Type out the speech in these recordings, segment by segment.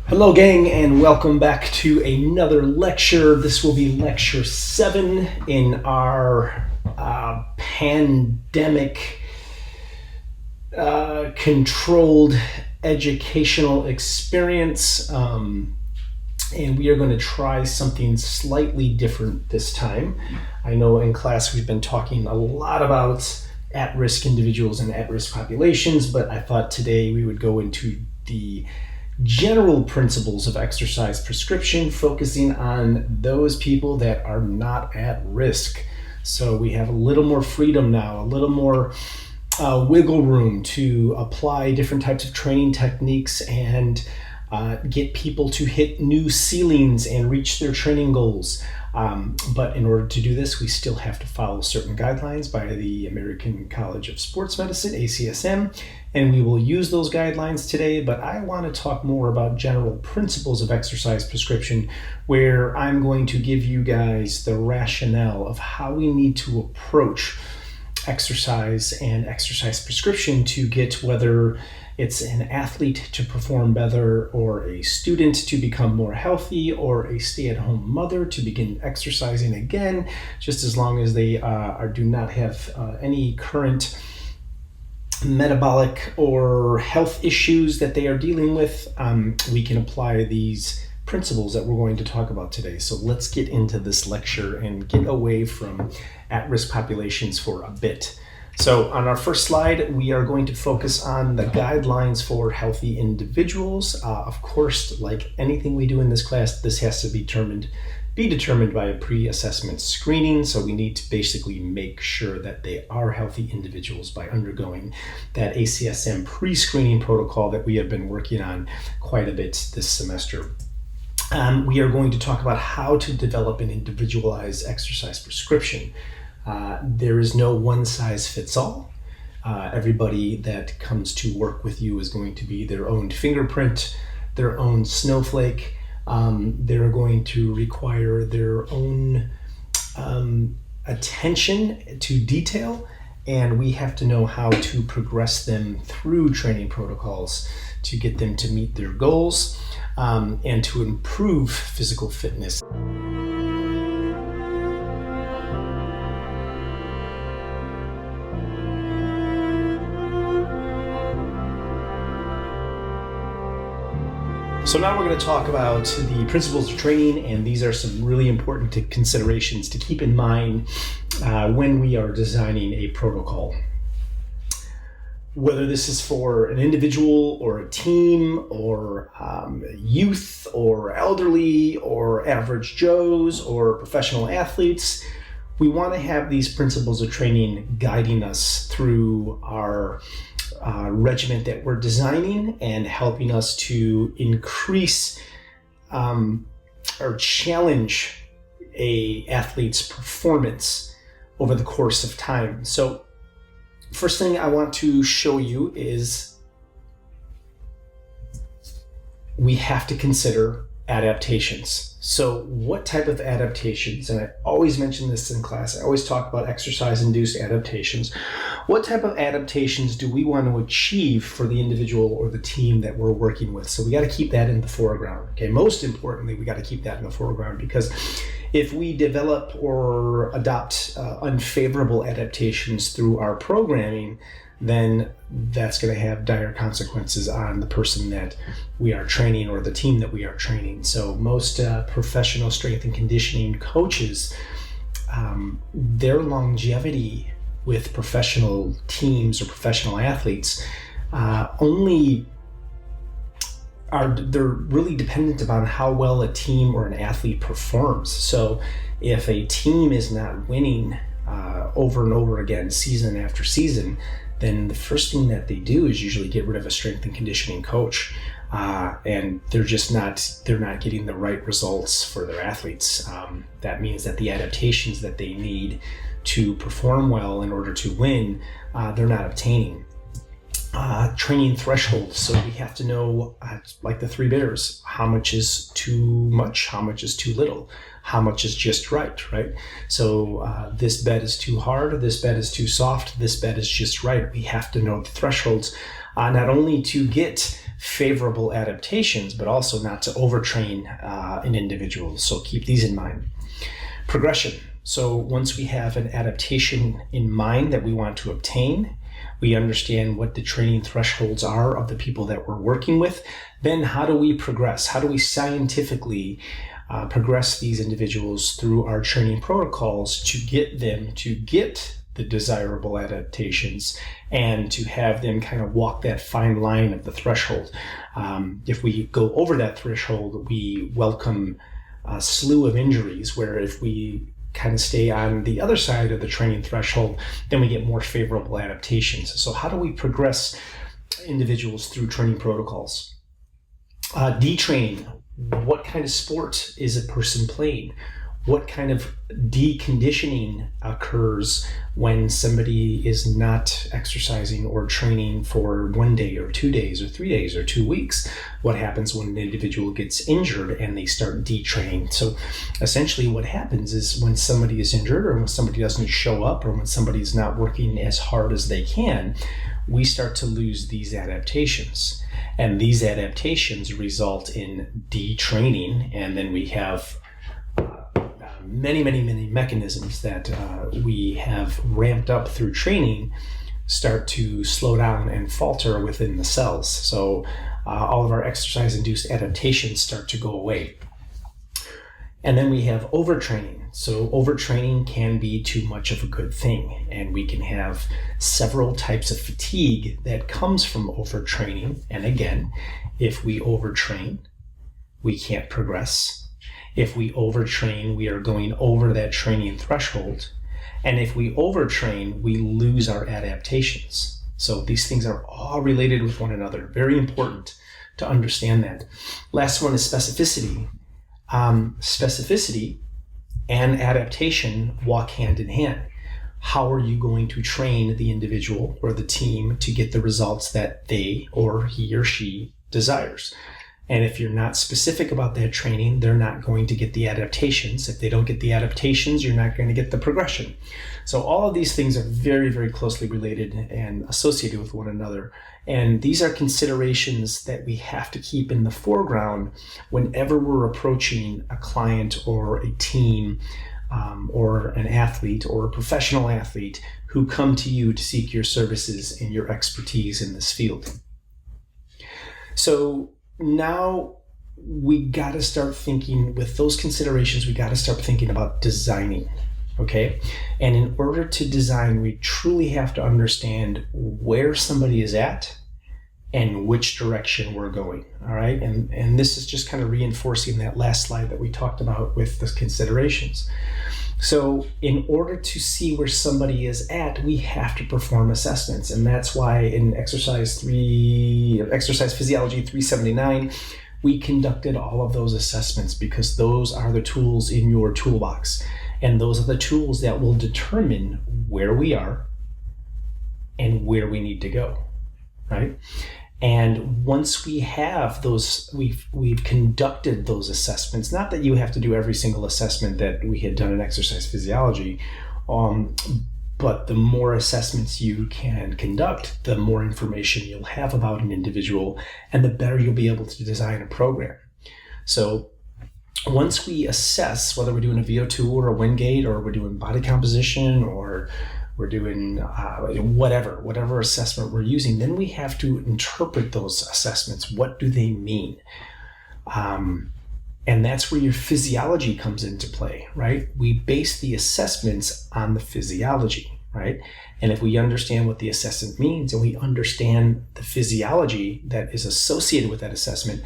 Hello, gang, and welcome back to another lecture. This will be lecture 7 in our pandemic controlled educational experience. And we are going to try something slightly different this time. I know in class we've been talking a lot about at-risk individuals and at-risk populations, but I thought today we would go into the general principles of exercise prescription, focusing on those people that are not at risk. So we have a little more freedom now, a little more wiggle room to apply different types of training techniques and get people to hit new ceilings and reach their training goals. But in order to do this, we still have to follow certain guidelines by the American College of Sports Medicine, ACSM, and we will use those guidelines today. But I want to talk more about general principles of exercise prescription, where I'm going to give you guys the rationale of how we need to approach exercise and exercise prescription to get whether it's an athlete to perform better, or a student to become more healthy, or a stay-at-home mother to begin exercising again, just as long as they do not have any current metabolic or health issues that they are dealing with. We can apply these principles that we're going to talk about today. So let's get into this lecture and get away from at-risk populations for a bit. So on our first slide, we are going to focus on the guidelines for healthy individuals. Of course, like anything we do in this class, this has to be determined by a pre-assessment screening. So we need to basically make sure that they are healthy individuals by undergoing that ACSM pre-screening protocol that we have been working on quite a bit this semester. We are going to talk about how to develop an individualized exercise prescription. There is no one size fits all. Everybody that comes to work with you is going to be their own fingerprint, their own snowflake. They're going to require their own attention to detail, and we have to know how to progress them through training protocols to get them to meet their goals and to improve physical fitness. So now we're going to talk about the principles of training, and these are some really important considerations to keep in mind when we are designing a protocol. Whether this is for an individual or a team or youth or elderly or average Joes or professional athletes, we want to have these principles of training guiding us through our regimen that we're designing and helping us to increase or challenge a athlete's performance over the course of time. So first thing I want to show you is we have to consider adaptations. So what type of adaptations, and I always mention this in class, I always talk about exercise-induced adaptations. What type of adaptations do we want to achieve for the individual or the team that we're working with? So we got to keep that in the foreground. Okay, most importantly, we got to keep that in the foreground, because if we develop or adopt unfavorable adaptations through our programming, then that's going to have dire consequences on the person that we are training or the team that we are training. So most professional strength and conditioning coaches, their longevity with professional teams or professional athletes they're really dependent upon how well a team or an athlete performs. So if a team is not winning over and over again, season after season, then the first thing that they do is usually get rid of a strength and conditioning coach. And they're not getting the right results for their athletes. That means that the adaptations that they need to perform well in order to win, they're not obtaining. Training thresholds. So we have to know, like the 3 bears, how much is too much, how much is too little, how much is just right? So this bed is too hard, this bed is too soft, this bed is just right. We have to know the thresholds. not only to get favorable adaptations, but also not to overtrain an individual. So keep these in mind. Progression. So once we have an adaptation in mind that we want to obtain, we understand what the training thresholds are of the people that we're working with, then how do we progress? How do we scientifically progress these individuals through our training protocols to get them to get the desirable adaptations and to have them kind of walk that fine line of the threshold? If we go over that threshold, we welcome a slew of injuries, where if we kind of stay on the other side of the training threshold, then we get more favorable adaptations. So how do we progress individuals through training protocols? Detraining. What kind of sport is a person playing? What kind of deconditioning occurs when somebody is not exercising or training for 1 day or 2 days or 3 days or 2 weeks? What happens when an individual gets injured and they start detraining? So essentially what happens is when somebody is injured, or when somebody doesn't show up, or when somebody's not working as hard as they can, we start to lose these adaptations. And these adaptations result in detraining, and then we have many mechanisms that we have ramped up through training start to slow down and falter within the cells. So all of our exercise-induced adaptations start to go away. And then we have overtraining. So overtraining can be too much of a good thing, and we can have several types of fatigue that comes from overtraining. And again, if we overtrain, we can't progress. If we overtrain, we are going over that training threshold. And if we overtrain, we lose our adaptations. So these things are all related with one another. Very important to understand that. Last one is specificity. Specificity and adaptation walk hand in hand. How are you going to train the individual or the team to get the results that they or he or she desires? And if you're not specific about that training, they're not going to get the adaptations. If they don't get the adaptations, you're not going to get the progression. So all of these things are very closely related and associated with one another. And these are considerations that we have to keep in the foreground whenever we're approaching a client or a team or an athlete or a professional athlete who come to you to seek your services and your expertise in this field. So now we got to start thinking, with those considerations, we got to start thinking about designing, okay? And in order to design, we truly have to understand where somebody is at and which direction we're going, all right? And this is just kind of reinforcing that last slide that we talked about with the considerations. So in order to see where somebody is at, we have to perform assessments. And that's why in Exercise Physiology 379, we conducted all of those assessments, because those are the tools in your toolbox. And those are the tools that will determine where we are and where we need to go, right? And once we have those, we've conducted those assessments. Not that you have to do every single assessment that we had done in exercise physiology, but the more assessments you can conduct, the more information you'll have about an individual, and the better you'll be able to design a program. So once we assess, whether we're doing a VO2 or a Wingate, or we're doing body composition, or we're doing whatever assessment we're using, then we have to interpret those assessments. What do they mean? And that's where your physiology comes into play, right? We base the assessments on the physiology, right? And if we understand what the assessment means, and we understand the physiology that is associated with that assessment,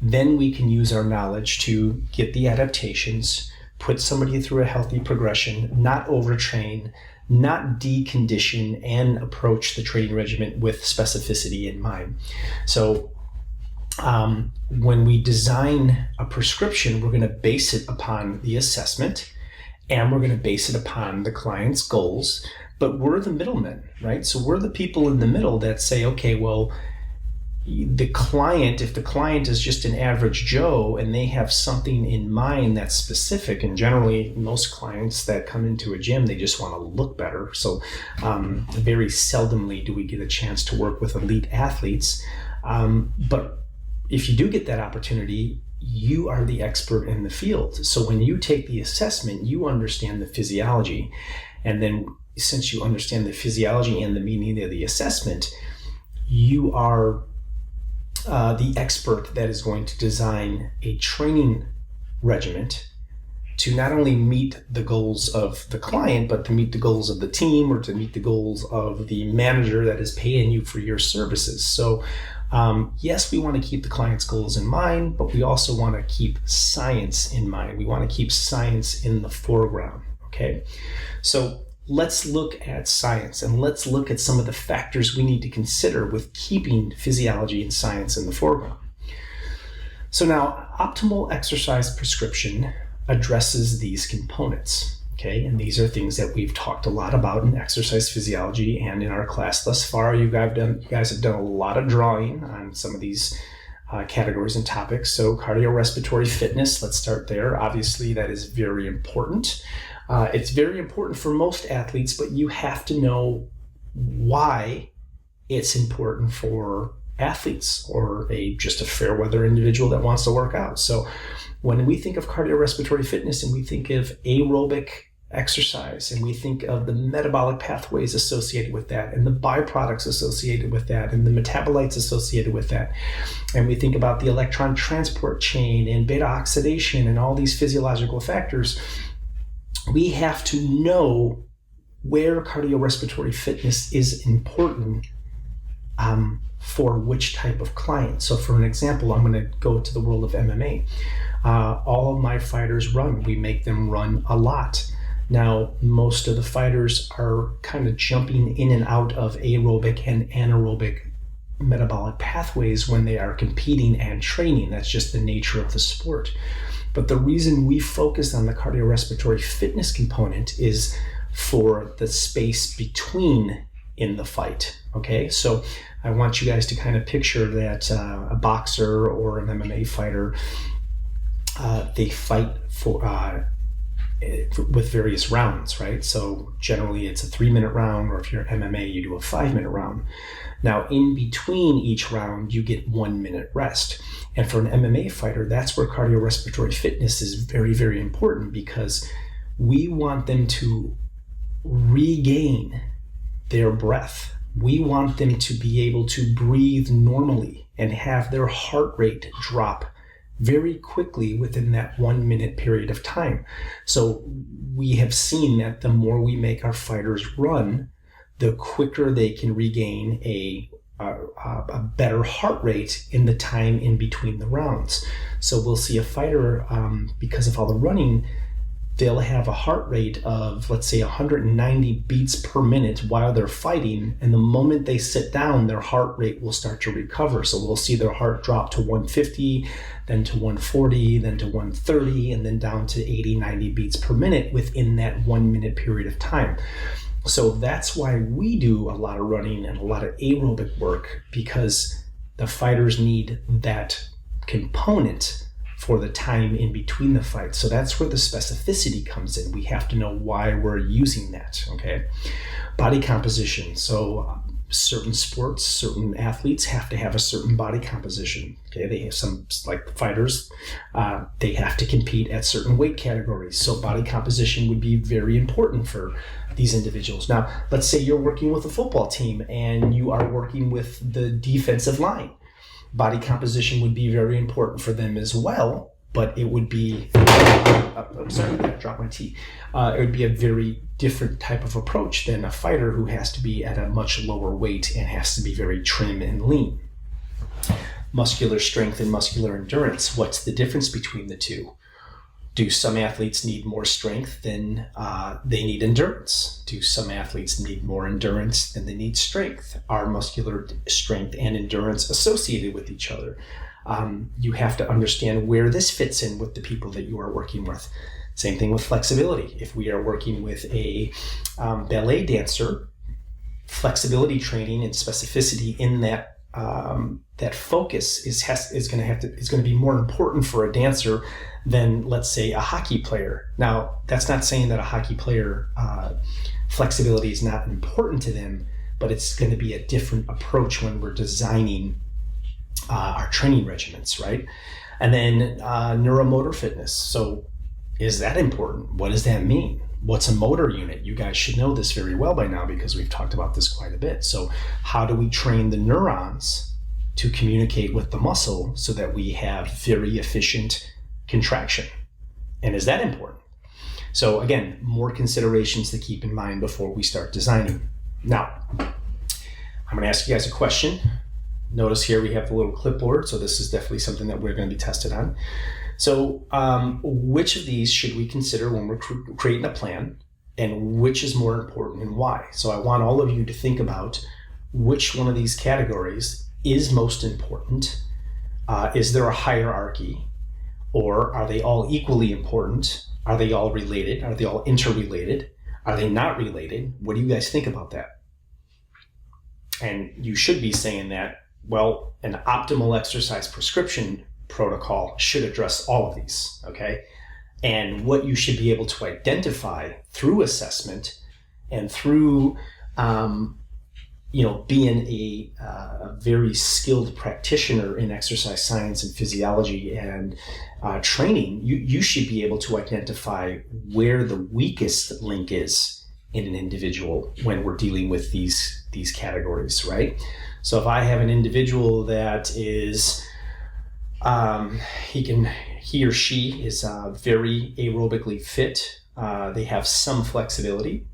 then we can use our knowledge to get the adaptations, put somebody through a healthy progression, not overtrain, not decondition, and approach the training regimen with specificity in mind. So when we design a prescription, we're going to base it upon the assessment, and we're going to base it upon the client's goals. But we're the middlemen, right? So we're the people in the middle that say, okay, well, the client, if the client is just an average Joe and they have something in mind that's specific, and generally most clients that come into a gym, they just want to look better. So very seldomly do we get a chance to work with elite athletes. But if you do get that opportunity, you are the expert in the field. So when you take the assessment, you understand the physiology. And then since you understand the physiology and the meaning of the assessment, you are the expert that is going to design a training regimen to not only meet the goals of the client, but to meet the goals of the team or to meet the goals of the manager that is paying you for your services. So yes, we want to keep the client's goals in mind, but we also want to keep science in mind. We want to keep science in the foreground, okay? So let's look at science and let's look at some of the factors we need to consider with keeping physiology and science in the foreground. So now, optimal exercise prescription addresses these components, okay? And these are things that we've talked a lot about in exercise physiology and in our class thus far. You guys have done a lot of drawing on some of these categories and topics. So cardiorespiratory fitness, let's start there. Obviously, that is very important. It's very important for most athletes, but you have to know why it's important for athletes or just a fair weather individual that wants to work out. So when we think of cardiorespiratory fitness and we think of aerobic exercise and we think of the metabolic pathways associated with that and the byproducts associated with that and the metabolites associated with that, and we think about the electron transport chain and beta oxidation and all these physiological factors, we have to know where cardiorespiratory fitness is important for which type of client. So for an example, I'm going to go to the world of MMA. All of my fighters run. We make them run a lot. Now, most of the fighters are kind of jumping in and out of aerobic and anaerobic metabolic pathways when they are competing and training. That's just the nature of the sport. But the reason we focus on the cardiorespiratory fitness component is for the space between in the fight, okay? So I want you guys to kind of picture that a boxer or an MMA fighter, they fight with various rounds, right? So generally it's a 3-minute round, or if you're MMA, you do a 5-minute round. Now, in between each round, you get 1 minute rest. And for an MMA fighter, that's where cardiorespiratory fitness is very, very important, because we want them to regain their breath. We want them to be able to breathe normally and have their heart rate drop very quickly within that 1 minute period of time. So we have seen that the more we make our fighters run, the quicker they can regain a better heart rate in the time in between the rounds. So we'll see a fighter, because of all the running, they'll have a heart rate of, let's say, 190 beats per minute while they're fighting. And the moment they sit down, their heart rate will start to recover. So we'll see their heart drop to 150, then to 140, then to 130, and then down to 80, 90 beats per minute within that 1 minute period of time. So that's why we do a lot of running and a lot of aerobic work, because the fighters need that component for the time in between the fights. So that's where the specificity comes in. We have to know why we're using that, okay? Body composition. So certain sports, certain athletes have to have a certain body composition, okay? They have some, like fighters, they have to compete at certain weight categories. So body composition would be very important for these individuals. Now, let's say you're working with a football team and you are working with the defensive line. Body composition would be very important for them as well, but it would be, I'm sorry, I dropped my tea. It would be a very different type of approach than a fighter who has to be at a much lower weight and has to be very trim and lean. Muscular strength and muscular endurance. What's the difference between the two? Do some athletes need more strength than they need endurance? Do some athletes need more endurance than they need strength? Are muscular strength and endurance associated with each other? You have to understand where this fits in with the people that you are working with. Same thing with flexibility. If we are working with a ballet dancer, flexibility training and specificity in that that focus is going to be more important for a dancer than, let's say, a hockey player. Now, that's not saying that a hockey player flexibility is not important to them, but it's going to be a different approach when we're designing our training regimens, right? And then neuromotor fitness. So is that important? What does that mean? What's a motor unit? You guys should know this very well by now because we've talked about this quite a bit. So how do we train the neurons to communicate with the muscle so that we have very efficient contraction? And is that important? So again, more considerations to keep in mind before we start designing. Now, I'm going to ask you guys a question. Notice here we have the little clipboard, so this is definitely something that we're going to be tested on. So which of these should we consider when we're creating a plan, and which is more important and why? So I want all of you to think about which one of these categories is most important. Is there a hierarchy, or are they all equally important? Are they all related? Are they all interrelated? Are they not related? What do you guys think about that? And you should be saying that, well, an optimal exercise prescription protocol should address all of these, okay? And what you should be able to identify through assessment and through, being a very skilled practitioner in exercise science and physiology and training, you should be able to identify where the weakest link is in an individual when we're dealing with these categories, right? So if I have an individual that is, he or she is very aerobically fit, they have some flexibility,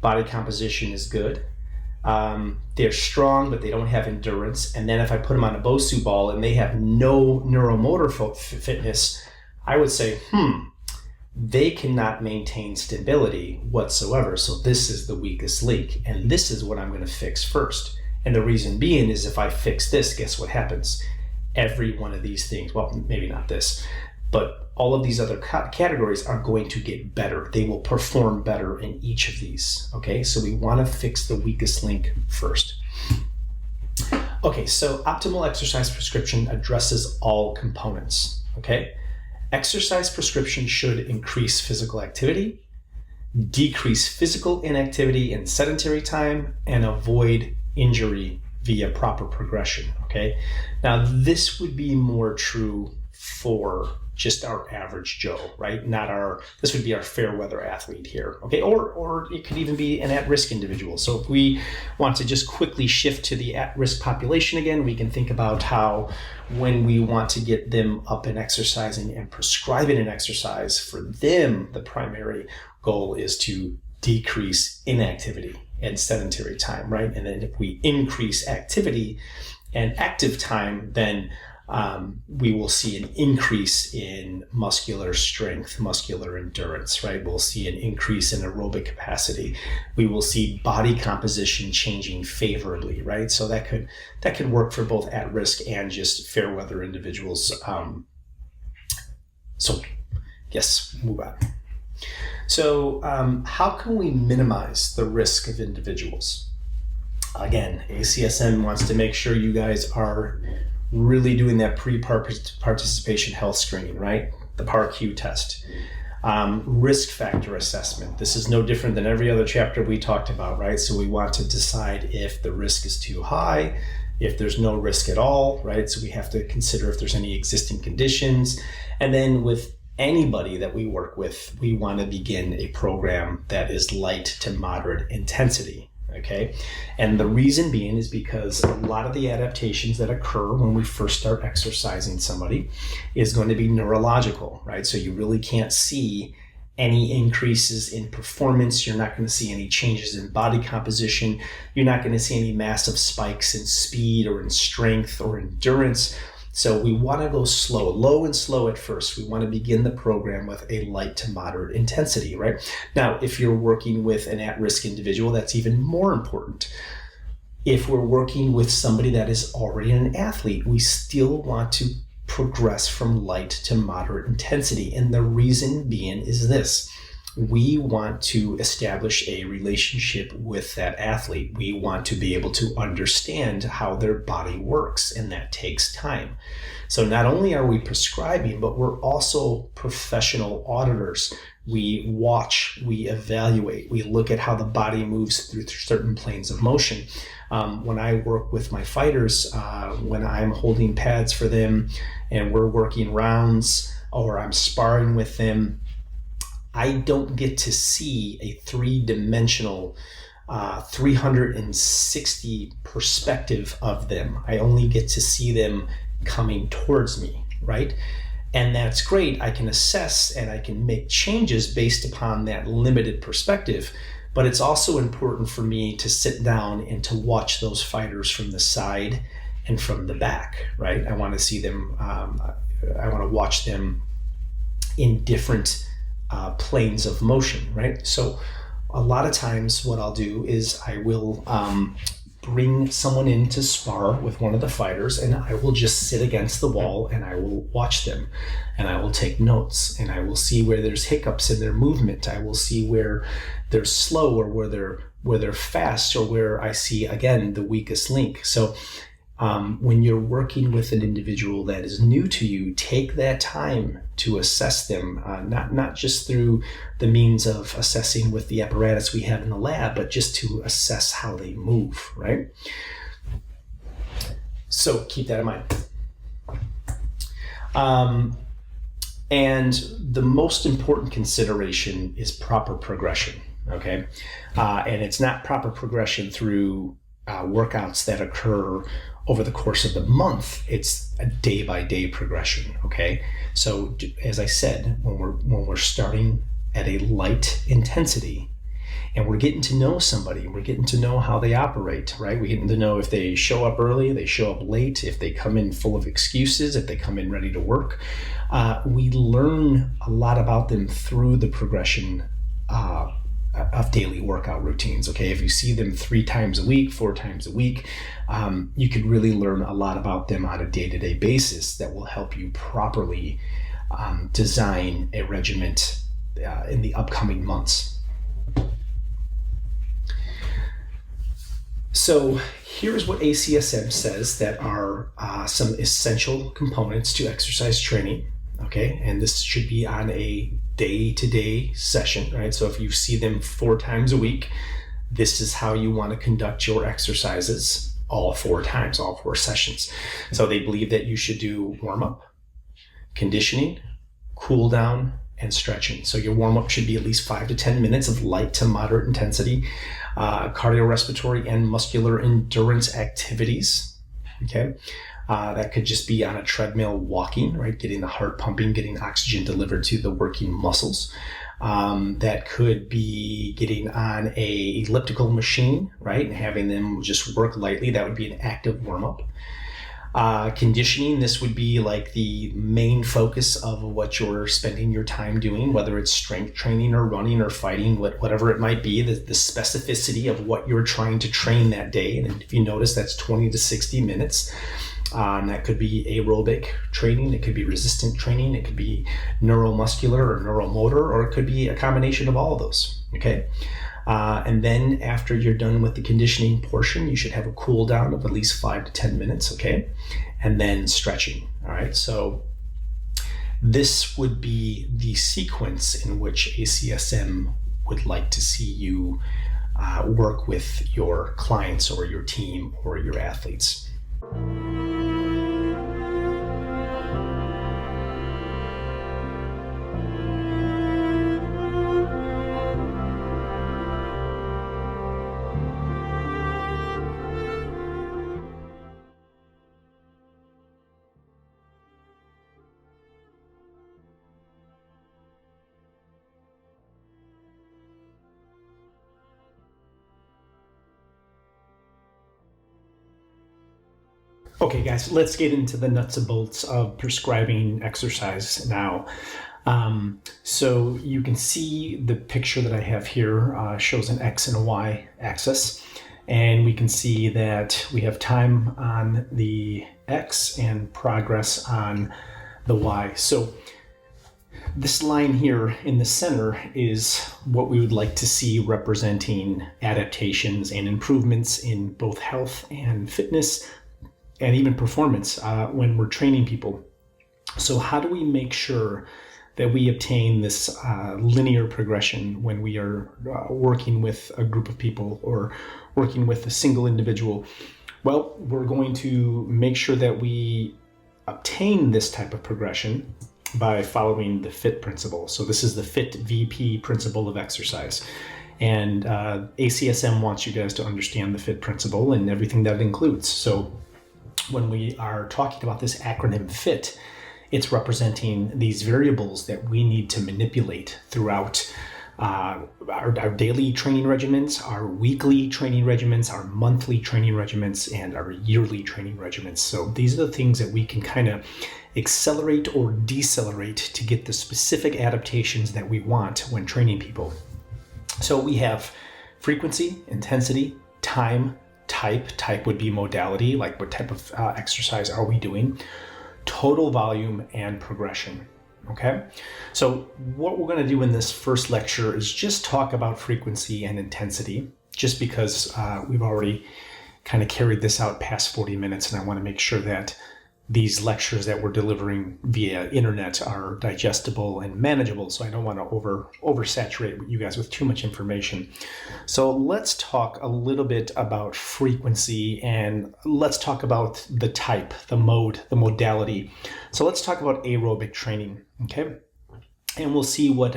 body composition is good, they're strong, but they don't have endurance. And then if I put them on a BOSU ball and they have no neuromotor fitness, I would say, they cannot maintain stability whatsoever. So this is the weakest link, and this is what I'm going to fix first. And the reason being is if I fix this, guess what happens? Every one of these things, well, maybe not this, but all of these other categories are going to get better. They will perform better in each of these, okay? So we want to fix the weakest link first. Okay, so optimal exercise prescription addresses all components, okay? Exercise prescription should increase physical activity, decrease physical inactivity and sedentary time, and avoid injury via proper progression, okay? Now, this would be more true for just our average Joe, right? This would be our fair weather athlete here, okay? Or it could even be an at-risk individual. So if we want to just quickly shift to the at-risk population again, we can think about how when we want to get them up and exercising and prescribing an exercise, for them, the primary goal is to decrease inactivity and sedentary time, right? And then if we increase activity and active time, then we will see an increase in muscular strength, muscular endurance, right? We'll see an increase in aerobic capacity. We will see body composition changing favorably, right? So that could work for both at-risk and just fair weather individuals. So yes, move on. So how can we minimize the risk of individuals? Again, ACSM wants to make sure you guys are really doing that pre-participation health screening, right? The PAR-Q test. Risk factor assessment. This is no different than every other chapter we talked about, right? So we want to decide if the risk is too high, if there's no risk at all, right? So we have to consider if there's any existing conditions. And then with anybody that we work with, we want to begin a program that is light to moderate intensity. Okay, and the reason being is because a lot of the adaptations that occur when we first start exercising somebody is going to be neurological, right? So you really can't see any increases in performance. You're not going to see any changes in body composition. You're not going to see any massive spikes in speed or in strength or endurance. So we want to go slow, low and slow at first. We want to begin the program with a light to moderate intensity, right? Now, if you're working with an at-risk individual, that's even more important. If we're working with somebody that is already an athlete, we still want to progress from light to moderate intensity. And the reason being is this. we want to establish a relationship with that athlete. We want to be able to understand how their body works, and that takes time. So not only are we prescribing, but we're also professional auditors. We watch, we evaluate, we look at how the body moves through certain planes of motion. When I work with my fighters, when I'm holding pads for them and we're working rounds or I'm sparring with them, I don't get to see a three-dimensional 360 perspective of them. I only get to see them coming towards me, right? And that's great. I can assess and I can make changes based upon that limited perspective. But it's also important for me to sit down and to watch those fighters from the side and from the back, right? I want to see them, I want to watch them in different planes of motion, right? So a lot of times what I'll do is I will bring someone in to spar with one of the fighters, and I will just sit against the wall and I will watch them, and I will take notes, and I will see where there's hiccups in their movement. I will see where they're slow or where they're fast, or where I see, again, the weakest link. So when you're working with an individual that is new to you, take that time to assess them, not just through the means of assessing with the apparatus we have in the lab, but just to assess how they move, right? So keep that in mind. And the most important consideration is proper progression, okay? And it's not proper progression through workouts that occur over the course of the month. It's a day-by-day progression, okay? So as I said, when we're starting at a light intensity and we're getting to know somebody, we're getting to know how they operate, right? We're getting to know if they show up early, they show up late, if they come in full of excuses, if they come in ready to work. We learn a lot about them through the progression of daily workout routines, okay? If you see them 3 times a week, 4 times a week, you can really learn a lot about them on a day-to-day basis that will help you properly design a regimen in the upcoming months. So here's what ACSM says that are some essential components to exercise training, okay? And this should be on a day-to-day session, right? So if you see them 4 times a week, this is how you want to conduct your exercises all 4 times, all 4 sessions. So they believe that you should do warm-up, conditioning, cool down, and stretching. So your warm-up should be at least 5 to 10 minutes of light to moderate intensity, cardiorespiratory and muscular endurance activities, okay? That could just be on a treadmill walking, right? Getting the heart pumping, getting oxygen delivered to the working muscles. That could be getting on a elliptical machine, right? And having them just work lightly. That would be an active warm-up. Conditioning, this would be like the main focus of what you're spending your time doing, whether it's strength training or running or fighting, whatever it might be, the specificity of what you're trying to train that day. And if you notice, that's 20 to 60 minutes. And that could be aerobic training, it could be resistant training, it could be neuromuscular or neuromotor, or it could be a combination of all of those, okay? And then after you're done with the conditioning portion, you should have a cool down of at least 5 to 10 minutes, okay? And then stretching, all right? So this would be the sequence in which ACSM would like to see you work with your clients or your team or your athletes. Okay, guys, let's get into the nuts and bolts of prescribing exercise now. So you can see the picture that I have here shows an X and a Y axis. And we can see that we have time on the X and progress on the Y. So This line here in the center is what we would like to see representing adaptations and improvements in both health and fitness and even performance when we're training people. So how do we make sure that we obtain this linear progression when we are working with a group of people or working with a single individual? Well, we're going to make sure that we obtain this type of progression by following the FIT principle. So this is the FIT VP principle of exercise. And ACSM wants you guys to understand the FIT principle and everything that it includes. So when we are talking about this acronym FIT, it's representing these variables that we need to manipulate throughout our daily training regimens, our weekly training regimens, our monthly training regimens, and our yearly training regimens. So these are the things that we can kind of accelerate or decelerate to get the specific adaptations that we want when training people. So we have frequency, intensity, time, type would be modality, like what type of exercise are we doing, total volume, and progression. Okay, so what we're going to do in this first lecture is just talk about frequency and intensity, just because we've already kind of carried this out past 40 minutes, and I want to make sure that these lectures that we're delivering via internet are digestible and manageable, so I don't want to oversaturate you guys with too much information. So let's talk a little bit about frequency, and let's talk about the type, the mode, the modality. So let's talk about aerobic training, okay? And we'll see what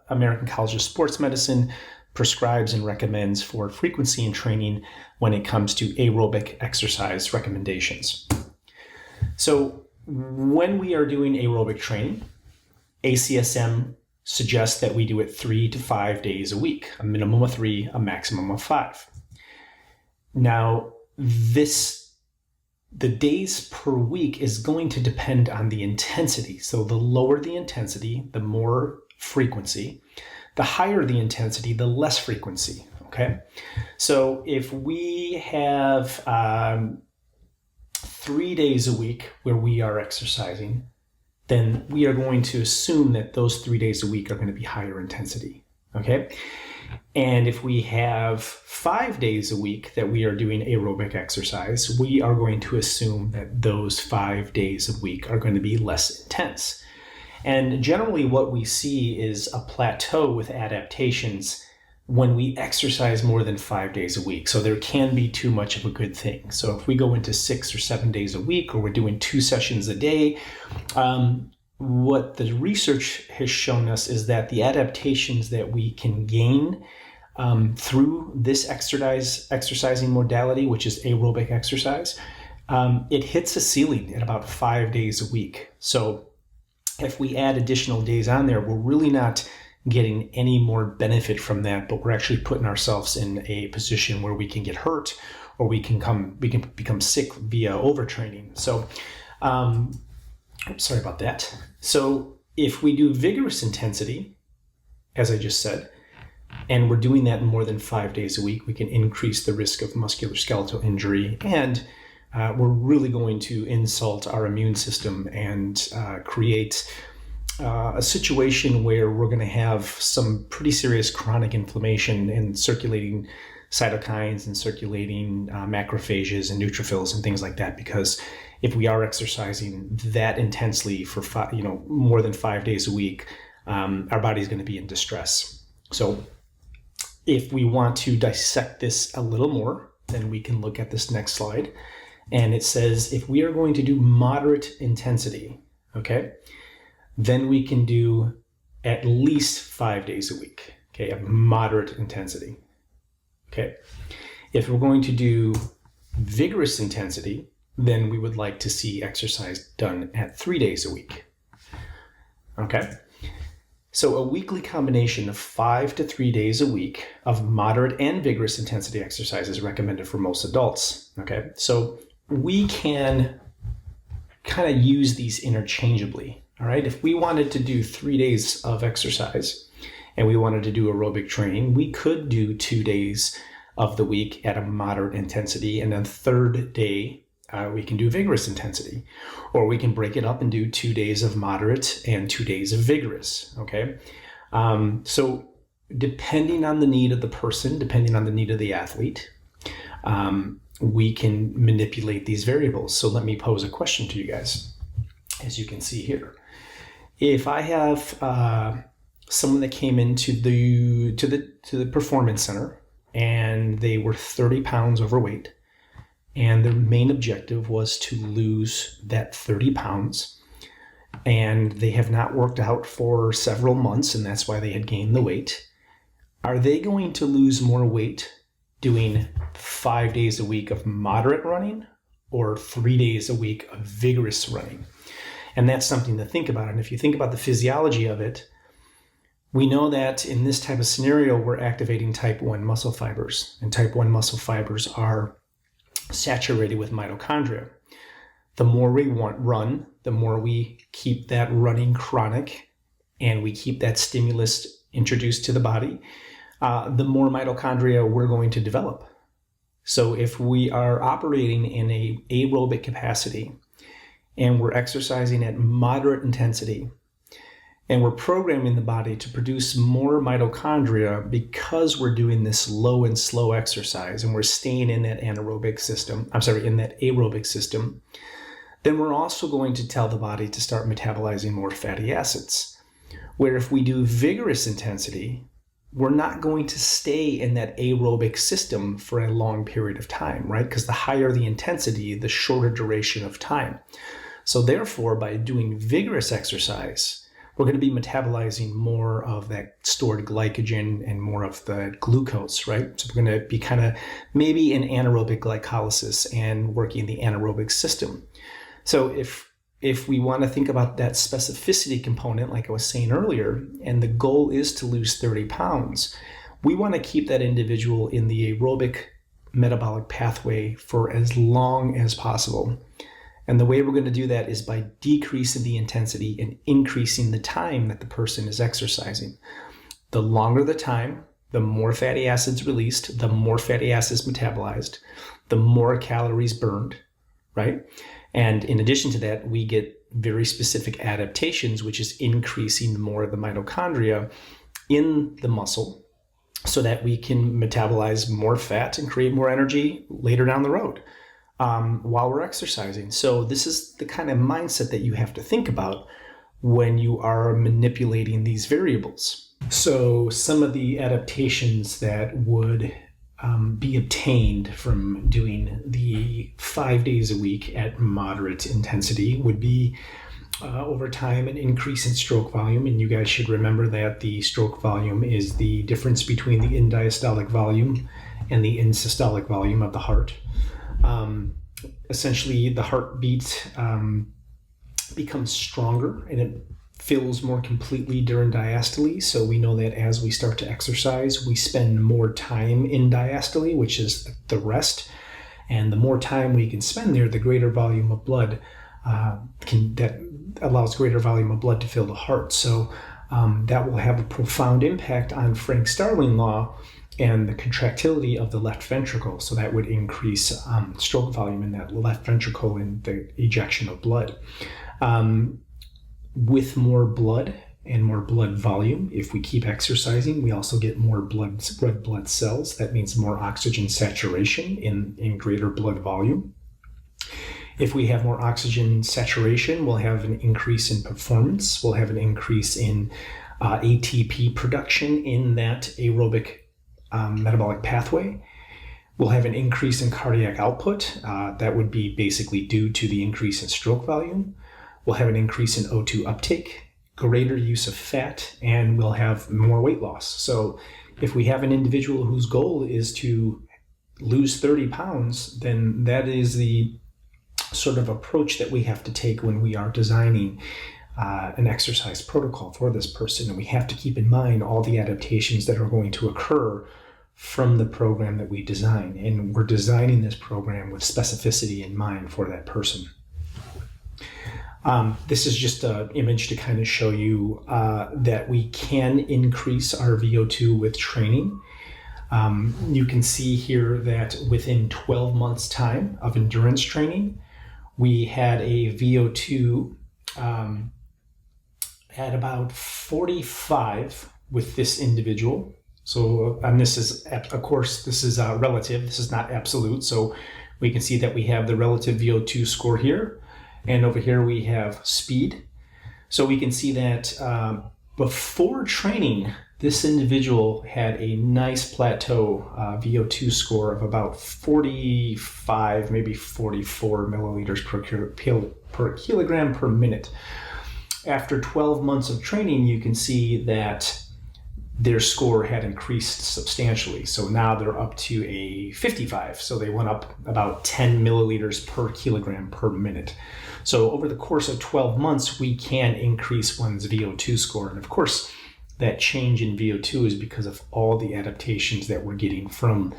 American College of Sports Medicine prescribes and recommends for frequency and training when it comes to aerobic exercise recommendations. So when we are doing aerobic training, ACSM suggests that we do it 3 to 5 days a week, a minimum of 3, a maximum of 5. Now, the days per week is going to depend on the intensity. So the lower the intensity, the more frequency. The higher the intensity, the less frequency, okay? So if we have 3 days a week where we are exercising, then we are going to assume that those 3 days a week are going to be higher intensity, okay? And if we have 5 days a week that we are doing aerobic exercise, we are going to assume that those 5 days a week are going to be less intense. And generally what we see is a plateau with adaptations when we exercise more than 5 days a week. So there can be too much of a good thing. So if we go into 6 or 7 days a week, or we're doing 2 sessions a day, what the research has shown us is that the adaptations that we can gain through this exercising modality, which is aerobic exercise, it hits a ceiling at about 5 days a week. So if we add additional days on there, we're really not getting any more benefit from that, but we're actually putting ourselves in a position where we can get hurt, or we can become sick via overtraining. So, sorry about that. So if we do vigorous intensity, as I just said, and we're doing that more than 5 days a week, we can increase the risk of musculoskeletal injury, and we're really going to insult our immune system and create a situation where we're going to have some pretty serious chronic inflammation in circulating cytokines and circulating macrophages and neutrophils and things like that, because if we are exercising that intensely for more than 5 days a week, our body's going to be in distress. So if we want to dissect this a little more, then we can look at this next slide. And it says if we are going to do moderate intensity, okay, then we can do at least 5 days a week, okay, of moderate intensity, okay. If we're going to do vigorous intensity, then we would like to see exercise done at 3 days a week, okay. So a weekly combination of 5 to 3 days a week of moderate and vigorous intensity exercise is recommended for most adults, okay. So we can kind of use these interchangeably. All right, if we wanted to do 3 days of exercise and we wanted to do aerobic training, we could do 2 days of the week at a moderate intensity and a third day We can do vigorous intensity, or we can break it up and do 2 days of moderate and 2 days of vigorous. Okay. So depending on the need of the person, depending on the need of the athlete, we can manipulate these variables. So let me pose a question to you guys. As you can see here, if I have someone that came into the performance center and they were 30 pounds overweight, and their main objective was to lose that 30 pounds, and they have not worked out for several months, and that's why they had gained the weight, are they going to lose more weight doing 5 days a week of moderate running or 3 days a week of vigorous running? And that's something to think about. And if you think about the physiology of it, we know that in this type of scenario, we're activating type 1 muscle fibers. And type 1 muscle fibers are saturated with mitochondria. The more we run, the more we keep that running chronic and we keep that stimulus introduced to the body, the more mitochondria we're going to develop. So if we are operating in an aerobic capacity and we're exercising at moderate intensity, and we're programming the body to produce more mitochondria because we're doing this low and slow exercise and we're staying in that aerobic system, then we're also going to tell the body to start metabolizing more fatty acids. Where if we do vigorous intensity, we're not going to stay in that aerobic system for a long period of time, right? Because the higher the intensity, the shorter duration of time. So therefore, by doing vigorous exercise, we're going to be metabolizing more of that stored glycogen and more of the glucose, right? So we're going to be kind of maybe in anaerobic glycolysis and working the anaerobic system. So if we want to think about that specificity component, like I was saying earlier, and the goal is to lose 30 pounds, we want to keep that individual in the aerobic metabolic pathway for as long as possible. And the way we're going to do that is by decreasing the intensity and increasing the time that the person is exercising. The longer the time, the more fatty acids released, the more fatty acids metabolized, the more calories burned, right? And in addition to that, we get very specific adaptations, which is increasing more of the mitochondria in the muscle so that we can metabolize more fat and create more energy later down the road. While we're exercising. So this is the kind of mindset that you have to think about when you are manipulating these variables. So some of the adaptations that would be obtained from doing the 5 days a week at moderate intensity would be over time an increase in stroke volume. And you guys should remember that the stroke volume is the difference between the end-diastolic volume and the end-systolic volume of the heart. Essentially, the heartbeat becomes stronger and it fills more completely during diastole. So we know that as we start to exercise, we spend more time in diastole, which is the rest. And the more time we can spend there, the greater volume of blood that allows greater volume of blood to fill the heart. So that will have a profound impact on Frank Starling law and the contractility of the left ventricle. So that would increase stroke volume in that left ventricle and the ejection of blood. With more blood and more blood volume, if we keep exercising, we also get more red blood cells. That means more oxygen saturation in greater blood volume. If we have more oxygen saturation, we'll have an increase in performance. We'll have an increase in ATP production in that aerobic metabolic pathway. We'll have an increase in cardiac output. That would be basically due to the increase in stroke volume. We'll have an increase in O2 uptake, greater use of fat, and we'll have more weight loss. So if we have an individual whose goal is to lose 30 pounds, then that is the sort of approach that we have to take when we are designing an exercise protocol for this person. And we have to keep in mind all the adaptations that are going to occur from the program that we design. And we're designing this program with specificity in mind for that person. This is just an image to kind of show you that we can increase our VO2 with training. You can see here that within 12 months time of endurance training, We had a VO2 at about 45 with this individual. So, and this is, of course, this is relative. This is not absolute. So we can see that we have the relative VO2 score here. And over here we have speed. So we can see that before training, this individual had a nice plateau VO2 score of about 45, maybe 44 milliliters per kilogram per minute. After 12 months of training, you can see that their score had increased substantially. So now they're up to a 55. So they went up about 10 milliliters per kilogram per minute. So over the course of 12 months, we can increase one's VO2 score. And of course, that change in VO2 is because of all the adaptations that we're getting from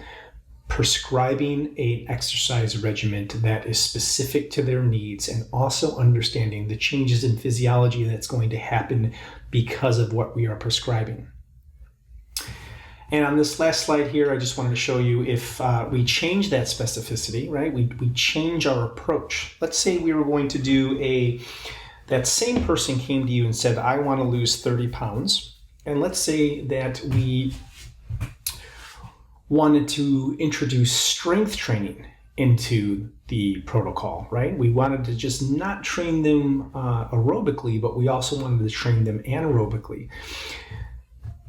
prescribing an exercise regimen that is specific to their needs, and also understanding the changes in physiology that's going to happen because of what we are prescribing. And on this last slide here, I just wanted to show you if we change that specificity, right? We change our approach. Let's say we were going to do that same person came to you and said, I want to lose 30 pounds. And let's say that we wanted to introduce strength training into the protocol, right? We wanted to just not train them aerobically, but we also wanted to train them anaerobically.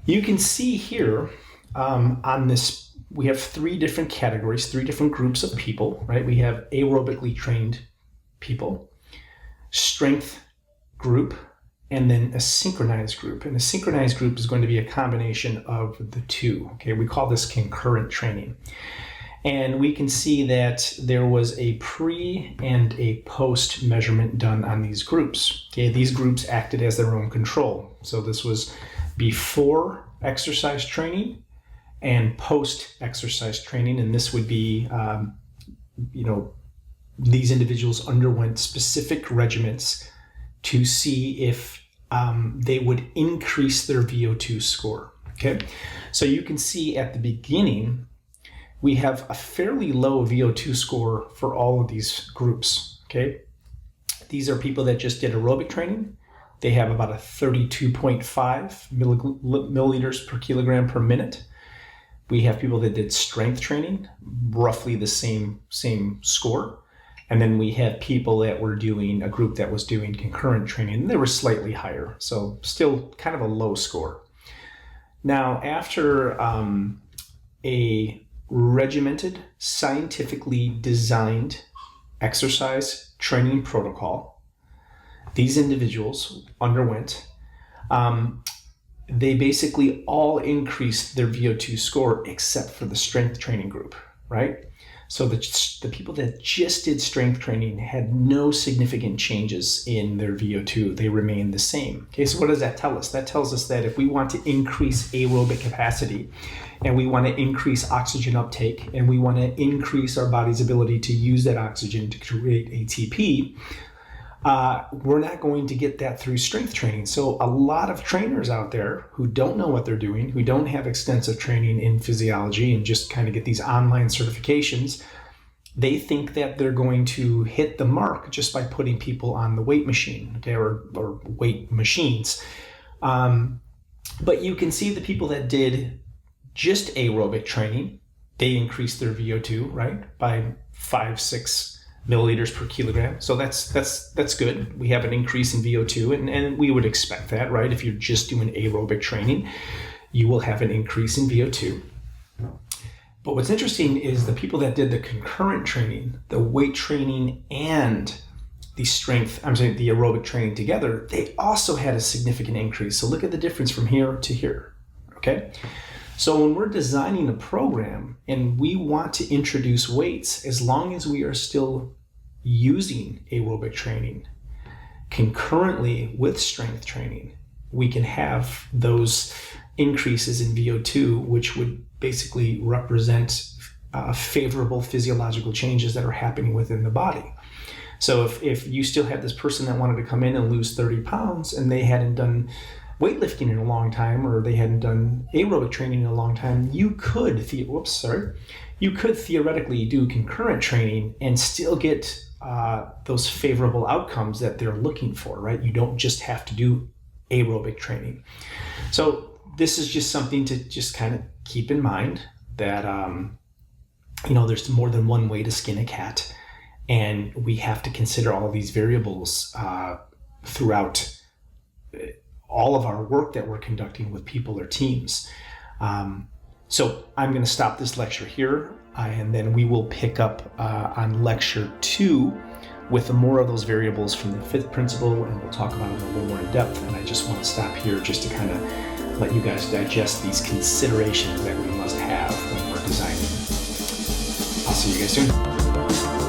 You can see here on this, we have three different categories, three different groups of people, right? We have aerobically trained people, strength group, and then a synchronized group. And a synchronized group is going to be a combination of the two. Okay, we call this concurrent training. And we can see that there was a pre and a post measurement done on these groups. Okay, these groups acted as their own control. So this was before exercise training and post exercise training. And this would be, these individuals underwent specific regimens to see if they would increase their VO2 score. Okay, so you can see at the beginning, we have a fairly low VO2 score for all of these groups. Okay, these are people that just did aerobic training. They have about a 32.5 milliliters per kilogram per minute. We have people that did strength training, roughly the same score. And then we had people that were doing, a group that was doing concurrent training, and they were slightly higher. So still kind of a low score. Now, after a regimented, scientifically designed exercise training protocol, these individuals underwent, they basically all increased their VO2 score except for the strength training group, right? So the people that just did strength training had no significant changes in their VO2. They remained the same. Okay, so what does that tell us? That tells us that if we want to increase aerobic capacity, and we want to increase oxygen uptake, and we want to increase our body's ability to use that oxygen to create ATP, we're not going to get that through strength training. So a lot of trainers out there who don't know what they're doing, who don't have extensive training in physiology and just kind of get these online certifications, they think that they're going to hit the mark just by putting people on the weight machine, okay, or weight machines. But you can see the people that did just aerobic training, they increased their VO2, right, by 5-6 milliliters per kilogram. So that's good. We have an increase in VO2, and we would expect that, right? If you're just doing aerobic training, you will have an increase in VO2. But what's interesting is the people that did the concurrent training, the weight training and the aerobic training together, they also had a significant increase. So look at the difference from here to here, okay? So when we're designing a program and we want to introduce weights, as long as we are still using aerobic training concurrently with strength training, we can have those increases in VO2, which would basically represent favorable physiological changes that are happening within the body. So if you still have this person that wanted to come in and lose 30 pounds and they hadn't done weightlifting in a long time, or they hadn't done aerobic training in a long time, you could theoretically do concurrent training and still get those favorable outcomes that they're looking for, right? You don't just have to do aerobic training. So this is just something to just kind of keep in mind that, there's more than one way to skin a cat, and we have to consider all of these variables throughout all of our work that we're conducting with people or teams. So I'm going to stop this lecture here, and then we will pick up on lecture 2 with more of those variables from the 5th principle, and we'll talk about it a little more in depth. And I just want to stop here just to kind of let you guys digest these considerations that we must have when we're designing. I'll see you guys soon.